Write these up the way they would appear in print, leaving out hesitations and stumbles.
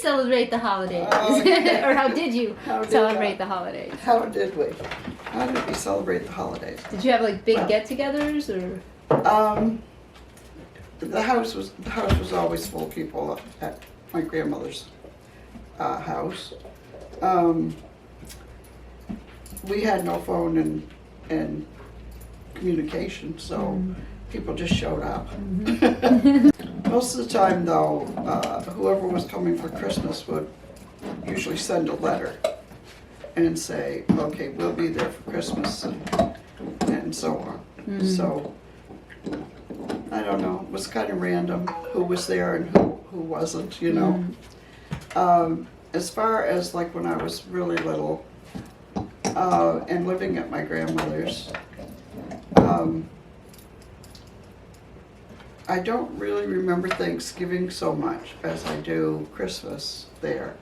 celebrate the holidays? Or how did you celebrate the holidays? How did we? How did we celebrate the holidays? Did you have like big get-togethers or? The house was always full of people at my grandmother's house. We had no phone and communication, so people just showed up. Most of the time, though, whoever was coming for Christmas would usually send a letter and say, "Okay, we'll be there for Christmas," and so on. So I don't know. It was kind of random who was there and who wasn't. You know. As far as like when I was really little and living at my grandmother's. I don't really remember Thanksgiving so much as I do Christmas there,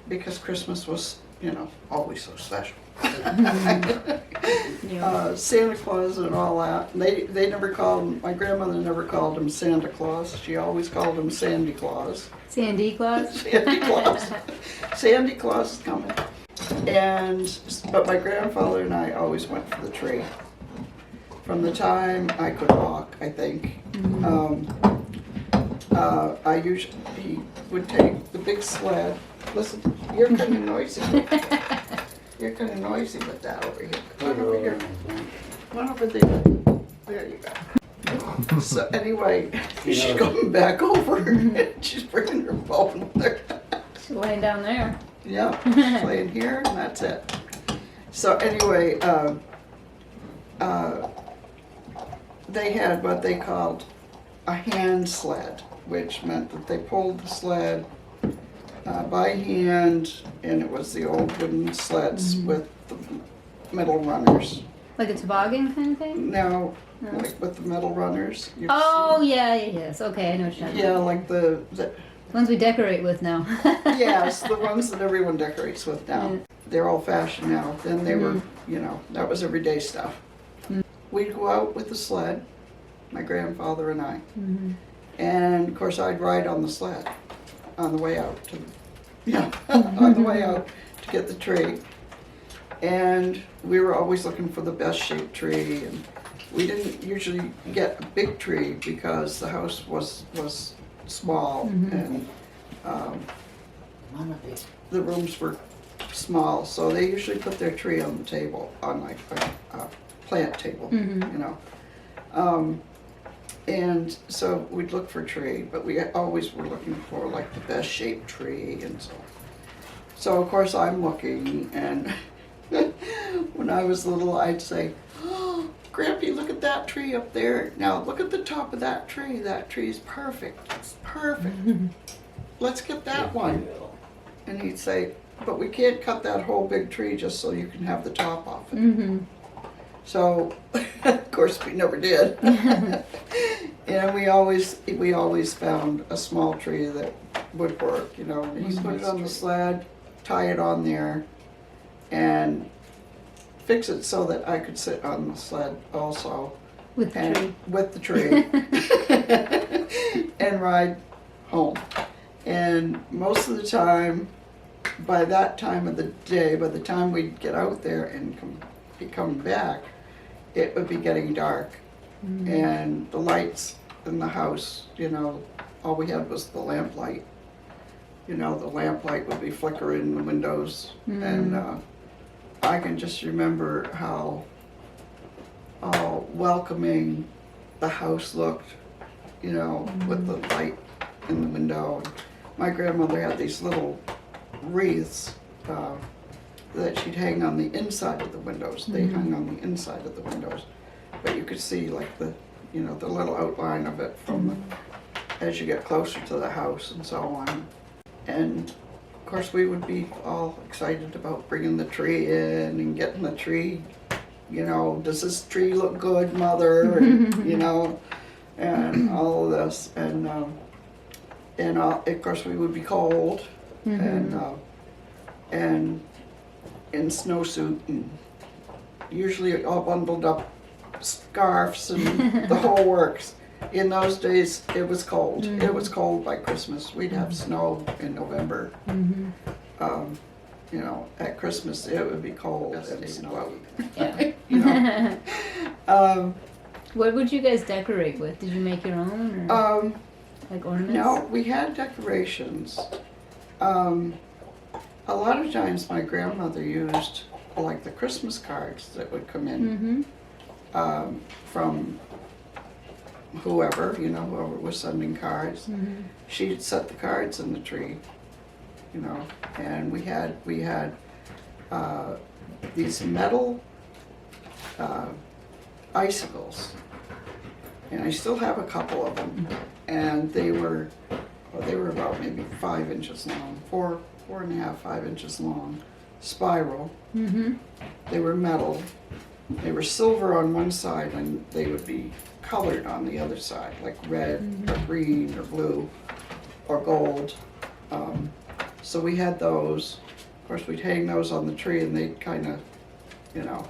because Christmas was, you know, always so special. Santa Claus and all that. They never called him, my grandmother never called him Santa Claus. She always called him Sandy Claus. Sandy Claus? Sandy Claus. Sandy Claus is coming. But my grandfather and I always went for the tree. From the time I could walk, I think. He would take the big sled. Listen, you're kind of noisy. You're kind of noisy with that over here. Come on over here. Come on over there. There you go. So anyway, she's coming back over. She's bringing her phone with her. She's laying down there. Yeah, she's laying here, and that's it. So anyway, they had what they called a hand sled, which meant that they pulled the sled by hand, and it was the old wooden sleds with the metal runners. Like a toboggan kind of thing? No, like with the metal runners. Oh, yes. Okay, I know what you're talking about. Yeah, like the ones we decorate with now. yes, the ones that everyone decorates with now. They're old fashioned now. Then they were, you know, that was everyday stuff. We'd go out with the sled, my grandfather and I. And of course I'd ride on the sled on the way out on the way out to get the tree. And we were always looking for the best shaped tree, and we didn't usually get a big tree because the house was small and the rooms were small, so they usually put their tree on the table, on like a plant table, you know. And so we'd look for a tree, but we always were looking for like the best shaped tree, and so of course I'm looking, and when I was little I'd say, "Oh, Grampy, look at that tree up there. Now look at the top of that tree. That tree is perfect. It's perfect. Let's get that one." And he'd say, "But we can't cut that whole big tree just so you can have the top off it." So, of course, we never did. And we always found a small tree that would work, you know. And he'd put it on the sled, tie it on there, and fix it so that I could sit on the sled also. With the tree. With the tree. And ride home. And most of the time, by that time of the day, by the time we'd get out there and be coming back, it would be getting dark. And the lights in the house, you know, all we had was the lamp light. You know, the lamp light would be flickering in the windows. And I can just remember how welcoming the house looked, you know, with the light in the window. My grandmother had these little wreaths that she'd hang on the inside of the windows. They hung on the inside of the windows, but you could see like the, you know, the little outline of it from as you get closer to the house and so on. And of course we would be all excited about bringing the tree in and getting the tree, you know, does this tree look good, Mother? And, you know, and all of this. And of course we would be cold and in snowsuit, and usually all bundled up, scarves and the whole works. But in those days, it was cold. It was cold by Christmas. We'd have snow in November. You know, at Christmas it would be cold and snow. Yeah. You know. What would you guys decorate with? Did you make your own, or like ornaments? No, we had decorations. A lot of times my grandmother used like the Christmas cards that would come in from whoever, you know, whoever was sending cards. She'd set the cards in the tree, you know, and we had these metal icicles, and I still have a couple of them, and they were about maybe 5 inches long, 4.5, 5 inches long, spiral. They were metal. They were silver on one side, and they would be colored on the other side, like red or green or blue or gold. So we had those. Of course, we'd hang those on the tree, and they'd kind of, you know,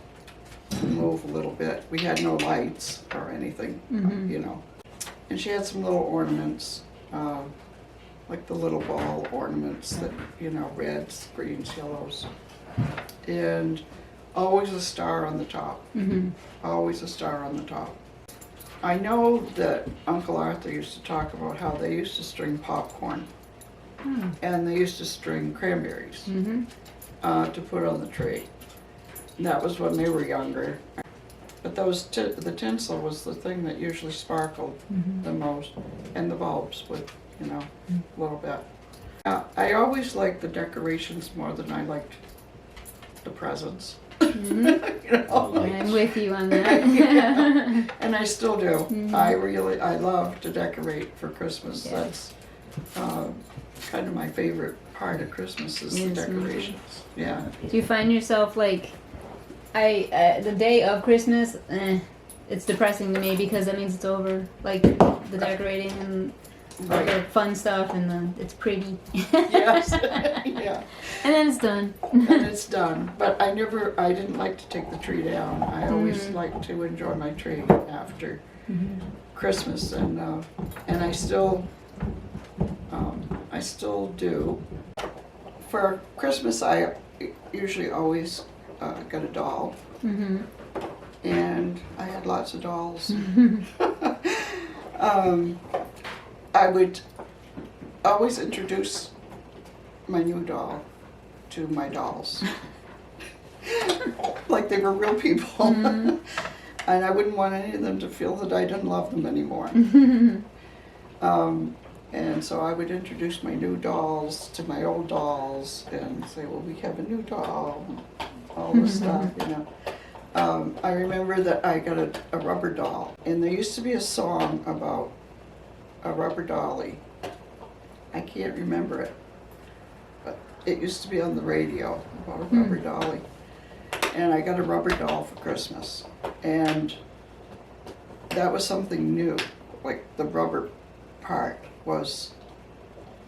move a little bit. We had no lights or anything, you know. And she had some little ornaments, like the little ball ornaments that, you know, reds, greens, yellows. And always a star on the top. Always a star on the top. I know that Uncle Arthur used to talk about how they used to string popcorn. And they used to string cranberries to put on the tree. And that was when they were younger. But those the tinsel was the thing that usually sparkled the most, and the bulbs would, you know, a little bit. I always liked the decorations more than I liked the presents. You know, like, I'm with you on that. yeah. And I still do. I love to decorate for Christmas. Yeah. That's kind of my favorite part of Christmas is the decorations. Yeah. Do you find yourself like, the day of Christmas, it's depressing to me because that means it's over. Like the decorating and all the fun stuff, and it's pretty. Yes. Yeah. And then it's done. And it's done. But I didn't like to take the tree down. I always liked to enjoy my tree after Christmas, and I still do. For Christmas, I usually always got a doll, and I had lots of dolls. I would always introduce my new doll to my dolls, like they were real people, and I wouldn't want any of them to feel that I didn't love them anymore. And so I would introduce my new dolls to my old dolls and say, well, we have a new doll, and all this stuff, you know. I remember that I got a rubber doll, and there used to be a song about a rubber dolly. I can't remember it, but it used to be on the radio about a rubber dolly. And I got a rubber doll for Christmas, and that was something new, like the rubber part was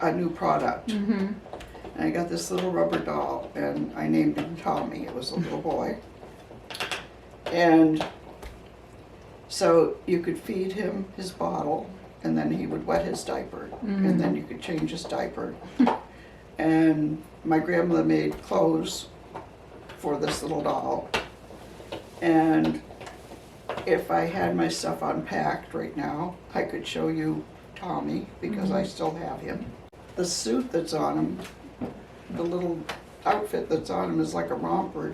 a new product. And I got this little rubber doll, and I named him Tommy. It was a little boy. And so you could feed him his bottle, and then he would wet his diaper, and then you could change his diaper. And my grandmother made clothes for this little doll. And if I had my stuff unpacked right now, I could show you Tommy, because I still have him. The suit that's on him, the little outfit that's on him is like a romper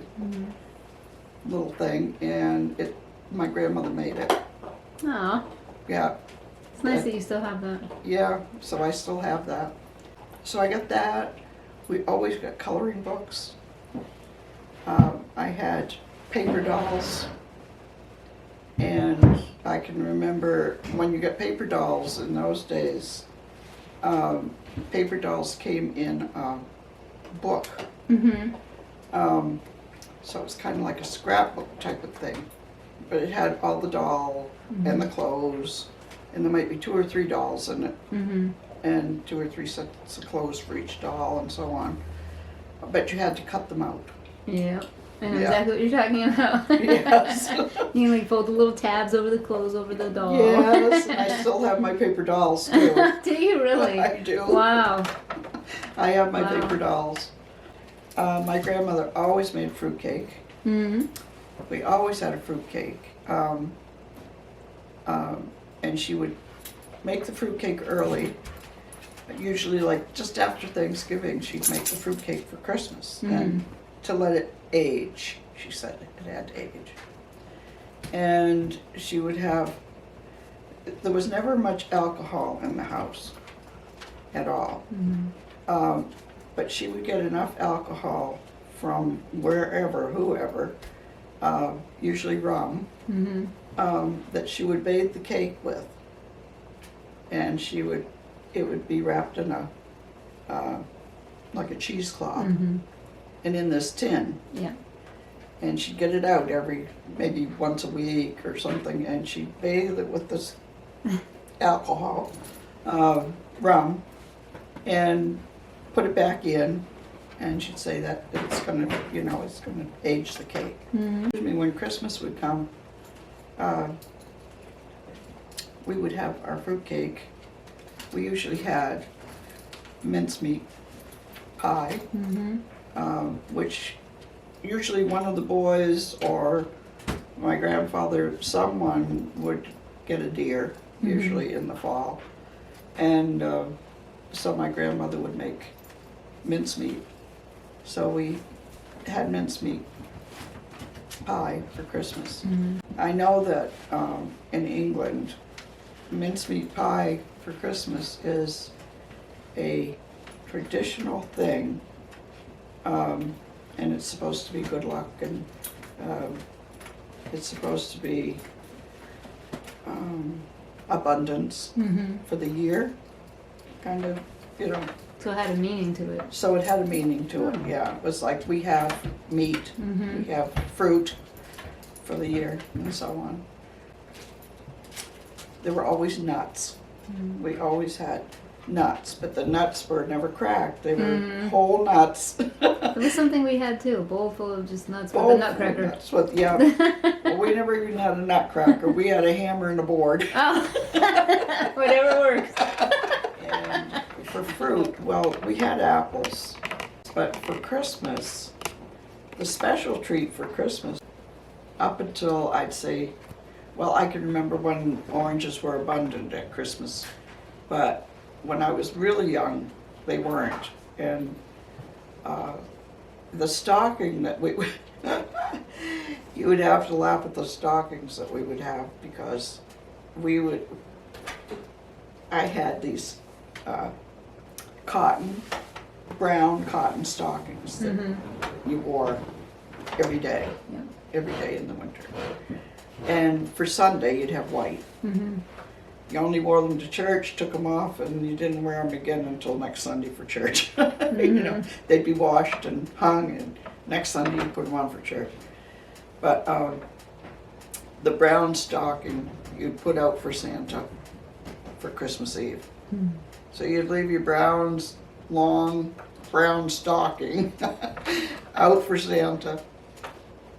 little thing, and my grandmother made it. Aw. Yeah. It's nice that you still have that. Yeah, so I still have that. So I got that. We always got coloring books. I had paper dolls, and I can remember when you got paper dolls in those days, paper dolls came in a book. So it was kind of like a scrapbook type of thing, but it had all the doll and the clothes, and there might be 2 or 3 dolls in it, and 2 or 3 sets of clothes for each doll, and so on. But you had to cut them out. Yeah. I know Yeah. exactly what you're talking about. Yes. You can like fold the little tabs over the clothes over the doll. Yes, and I still have my paper dolls too. Do you really? I do. Wow. I have my Wow. paper dolls. My grandmother always made fruitcake. Mm-hmm. We always had a fruitcake. And she would make the fruitcake early. Usually like just after Thanksgiving, she'd make the fruitcake for Christmas. And to let it age, she said it had to age. And she would have, there was never much alcohol in the house at all. But she would get enough alcohol from wherever, whoever, usually rum, that she would bathe the cake with. And it would be wrapped in like a cheesecloth, and in this tin. Yeah. And she'd get it out maybe once a week or something, and she'd bathe it with this alcohol, rum, and put it back in, and she'd say that it's gonna age the cake. Excuse me, when Christmas would come, we would have our fruitcake. We usually had mincemeat pie, which usually one of the boys or my grandfather, someone would get a deer, usually in the fall. And so my grandmother would make mincemeat. So we had mincemeat pie for Christmas. I know that in England, mincemeat pie for Christmas is a traditional thing, and it's supposed to be good luck, and it's supposed to be abundance for the year, kind of, So it had a meaning to it. So it had a meaning to it, yeah. It was like we have meat, we have fruit for the year, and so on. There were always nuts. We always had nuts, but the nuts were never cracked. They were whole nuts. It was something we had too, a bowl full of just nuts with a nutcracker. Nuts with, yeah. Well, we never even had a nutcracker. We had a hammer and a board. Oh, whatever works. And for fruit, well, we had apples. But for Christmas, the special treat for Christmas, up until I'd say, well, I can remember when oranges were abundant at Christmas, but when I was really young, they weren't. And the stocking that we would, you would have to laugh at the stockings that we would have, because I had these brown cotton stockings that you wore every day in the winter. And for Sunday, you'd have white. You only wore them to church, took them off, and you didn't wear them again until next Sunday for church. They'd be washed and hung, and next Sunday you put them on for church. But the brown stocking you'd put out for Santa for Christmas Eve. So you'd leave your long brown stocking out for Santa,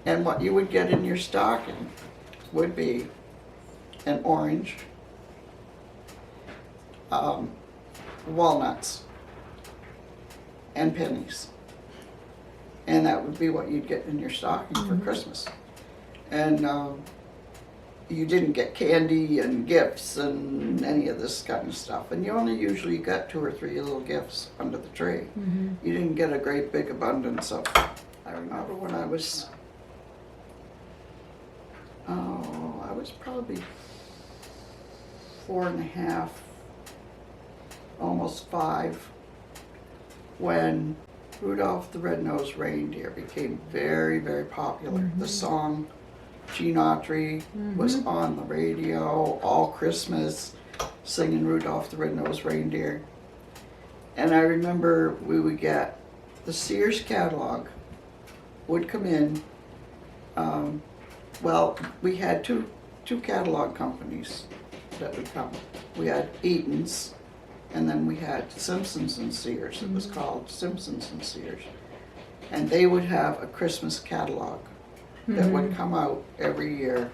and what you would get in your stocking would be an orange, walnuts, and pennies. And that would be what you'd get in your stocking for Christmas. And you didn't get candy and gifts and any of this kind of stuff. And you only usually got 2 or 3 little gifts under the tree. You didn't get a great big abundance of. I remember when I was probably 4.5, almost 5, when Rudolph the Red-Nosed Reindeer became very, very popular. The song Gene Autry was on the radio all Christmas, singing Rudolph the Red-Nosed Reindeer. And I remember we would get the Sears catalog would come in. Well, we had two catalog companies that would come. We had Eaton's, and then we had Simpsons and Sears. It was called Simpsons and Sears. and they would have a Christmas catalog that would come out every year,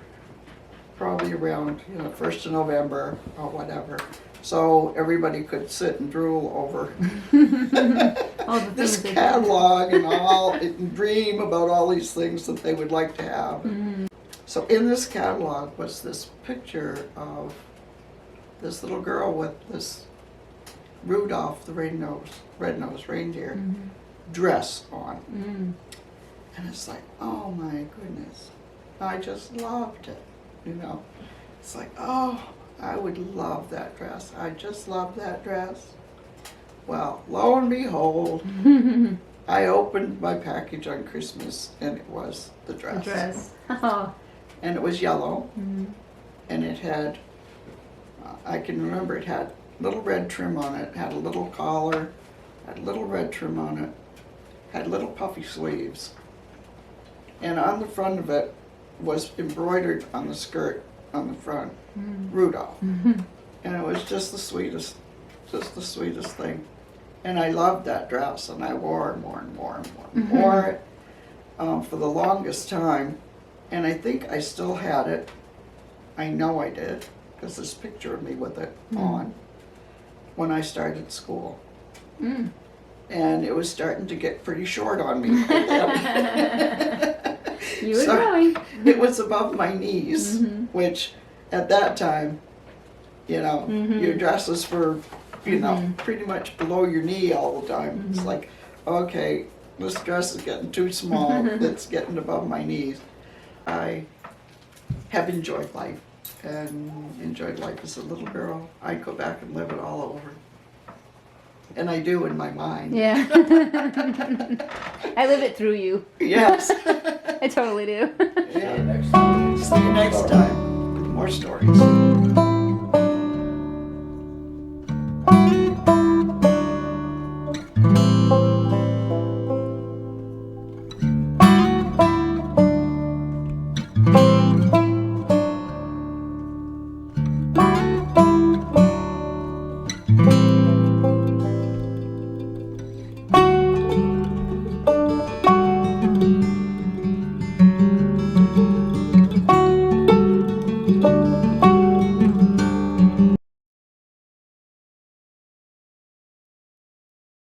probably around, 1st of November or whatever. So everybody could sit and drool over All the this things they catalog and dream about all these things that they would like to have. So in this catalog was this picture of this little girl with this Rudolph the red-nosed reindeer dress on. And it's like, oh my goodness, I just loved it, It's like, oh, I would love that dress. I just love that dress. Well, lo and behold, I opened my package on Christmas and it was the dress. The dress. Oh. And it was yellow, and it had, I can remember it had little red trim on it, had a little collar, had a little red trim on it, had little puffy sleeves. And on the front of it was embroidered on the skirt on the front, Rudolph. And it was just the sweetest thing. And I loved that dress, and I wore it more and more and more and wore it for the longest time. And I think I still had it. I know I did, because there's a picture of me with it on when I started school. And it was starting to get pretty short on me. You were growing. It was above my knees, which at that time, your dresses were, pretty much below your knee all the time. It's like, okay, this dress is getting too small. It's getting above my knees. I have enjoyed life and enjoyed life as a little girl. I'd go back and live it all over. And I do in my mind. Yeah. I live it through you. Yes. I totally do. Yeah. See you next time. More stories.